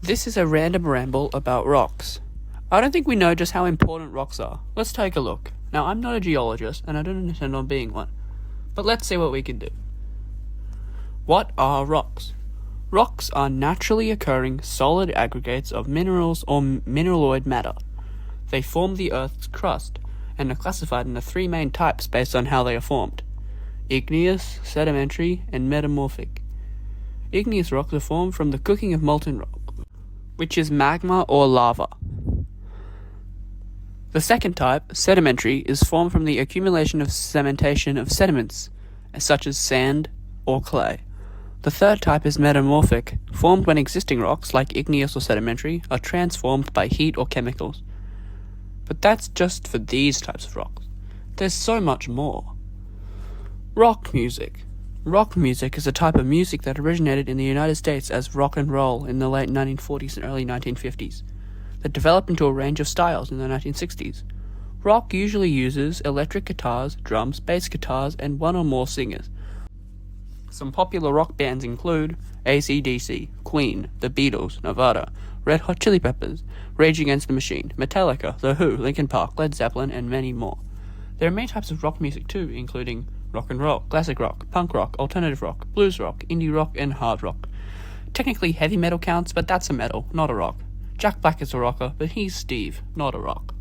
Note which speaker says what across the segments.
Speaker 1: This is a random ramble about rocks. I don't think we know just how important rocks are. Let's take a look. Now, I'm not a geologist, and I don't intend on being one. But let's see what we can do. What are rocks? Rocks are naturally occurring solid aggregates of minerals or mineraloid matter. They form the Earth's crust, and are classified into three main types based on how they are formed: igneous, sedimentary, and metamorphic. Igneous rocks are formed from the cooking of molten rock, which is magma or lava. The second type, sedimentary, is formed from the accumulation of cementation of sediments, such as sand or clay. The third type is metamorphic, formed when existing rocks, like igneous or sedimentary, are transformed by heat or chemicals. But that's just for these types of rocks. There's so much more. Rock music. Rock music is a type of music that originated in the United States as rock and roll in the late 1940s and early 1950s, that developed into a range of styles in the 1960s. Rock usually uses electric guitars, drums, bass guitars, and one or more singers. Some popular rock bands include AC/DC, Queen, The Beatles, Nirvana, Red Hot Chili Peppers, Rage Against the Machine, Metallica, The Who, Linkin Park, Led Zeppelin, and many more. There are many types of rock music too, including rock and roll, classic rock, punk rock, alternative rock, blues rock, indie rock, and hard rock. Technically heavy metal counts, but that's a metal, not a rock. Jack Black is a rocker, but he's Steve, not a rock.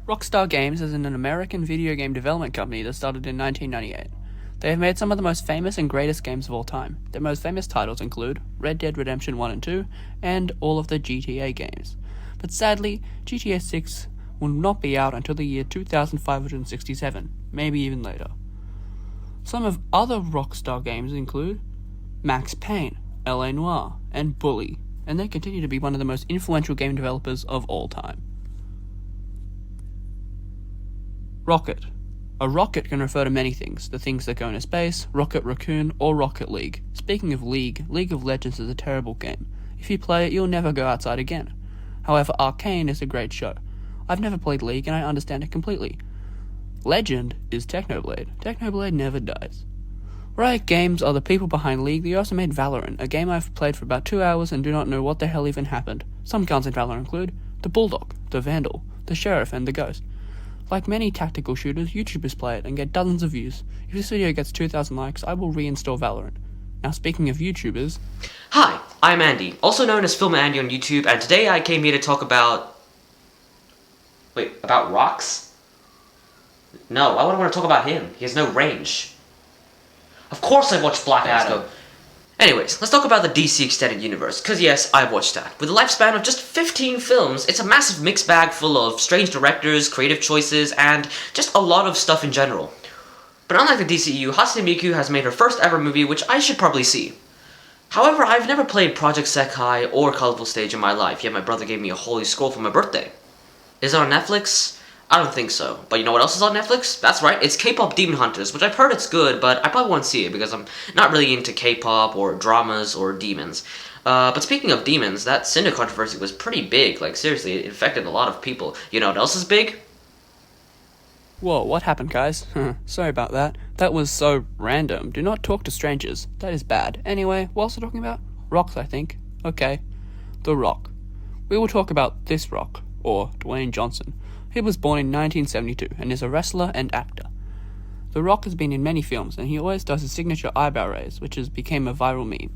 Speaker 1: Rockstar Games is an American video game development company that started in 1998. They have made some of the most famous and greatest games of all time. Their most famous titles include Red Dead Redemption 1 and 2, and all of the GTA games. But sadly, GTA 6 will not be out until the year 2567, maybe even later. Some of other Rockstar games include Max Payne, L.A. Noire, and Bully, and they continue to be one of the most influential game developers of all time. Rocket. A rocket can refer to many things: the things that go into space, Rocket Raccoon, or Rocket League. Speaking of League, League of Legends is a terrible game. If you play it, you'll never go outside again. However, Arcane is a great show. I've never played League, and I understand it completely. Legend is Technoblade. Technoblade never dies. Riot Games are the people behind League. They also made Valorant, a game I've played for about 2 hours and do not know what the hell even happened. Some guns in Valorant include the Bulldog, the Vandal, the Sheriff, and the Ghost. Like many tactical shooters, YouTubers play it and get dozens of views. If this video gets 2,000 likes, I will reinstall Valorant. Now, speaking of YouTubers...
Speaker 2: Hi, I'm Andy, also known as Film Andy on YouTube, and today I came here to talk about... Wait, about rocks? No, I wouldn't want to talk about him. He has no range. Of course I watched Black Adam. Anyways, let's talk about the DC Extended Universe, because yes, I've watched that. With a lifespan of just 15 films, it's a massive mixed bag full of strange directors, creative choices, and just a lot of stuff in general. But unlike the DCU, Hatsune Miku has made her first ever movie, which I should probably see. However, I've never played Project Sekai or Colorful Stage in my life, yet my brother gave me a holy scroll for my birthday. Is it on Netflix? I don't think so. But you know what else is on Netflix? That's right, it's K-pop Demon Hunters, which I've heard it's good, but I probably won't see it because I'm not really into K-pop or dramas or demons. But speaking of demons, that Cinder controversy was pretty big. Like, seriously, it affected a lot of people. You know what else is big?
Speaker 1: Whoa, what happened, guys? Sorry about that. That was so random. Do not talk to strangers. That is bad. Anyway, what else are we talking about? Rocks, I think. Okay. The Rock. We will talk about this Rock, or Dwayne Johnson. He was born in 1972 and is a wrestler and actor. The Rock has been in many films, and he always does his signature eyebrow raise, which has become a viral meme.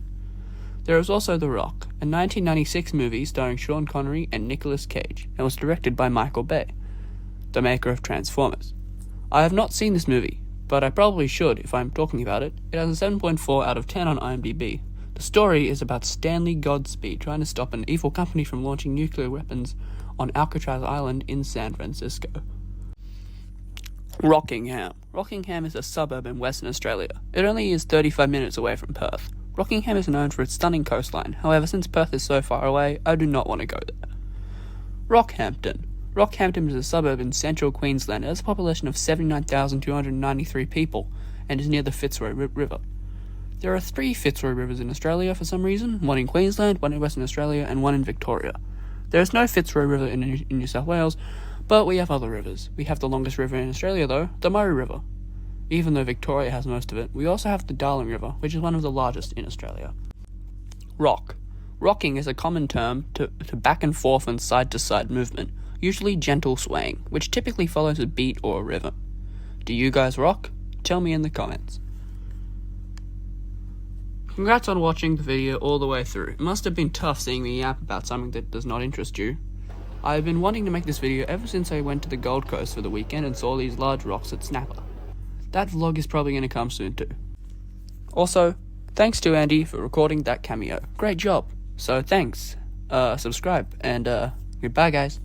Speaker 1: There is also The Rock, a 1996 movie starring Sean Connery and Nicolas Cage, and was directed by Michael Bay, the maker of Transformers. I have not seen this movie, but I probably should if I'm talking about it. It has a 7.4 out of 10 on IMDb. The story is about Stanley Godspeed trying to stop an evil company from launching nuclear weapons on Alcatraz Island in San Francisco. Rockingham. Rockingham is a suburb in Western Australia. It only is 35 minutes away from Perth. Rockingham is known for its stunning coastline. However, since Perth is so far away, I do not want to go there. Rockhampton. Rockhampton is a suburb in central Queensland. It has a population of 79,293 people and is near the Fitzroy River. There are 3 Fitzroy Rivers in Australia for some reason, one in Queensland, one in Western Australia, and one in Victoria. There is no Fitzroy River in New South Wales, but we have other rivers. We have the longest river in Australia, though, the Murray River. Even though Victoria has most of it, we also have the Darling River, which is one of the largest in Australia. Rock. Rocking is a common term to back and forth and side to side movement, usually gentle swaying, which typically follows a beat or a rhythm. Do you guys rock? Tell me in the comments. Congrats on watching the video all the way through. It must have been tough seeing me yap about something that does not interest you. I've been wanting to make this video ever since I went to the Gold Coast for the weekend and saw these large rocks at Snapper. That vlog is probably going to come soon too. Also, thanks to Andy for recording that cameo. Great job. So thanks. Subscribe and goodbye guys.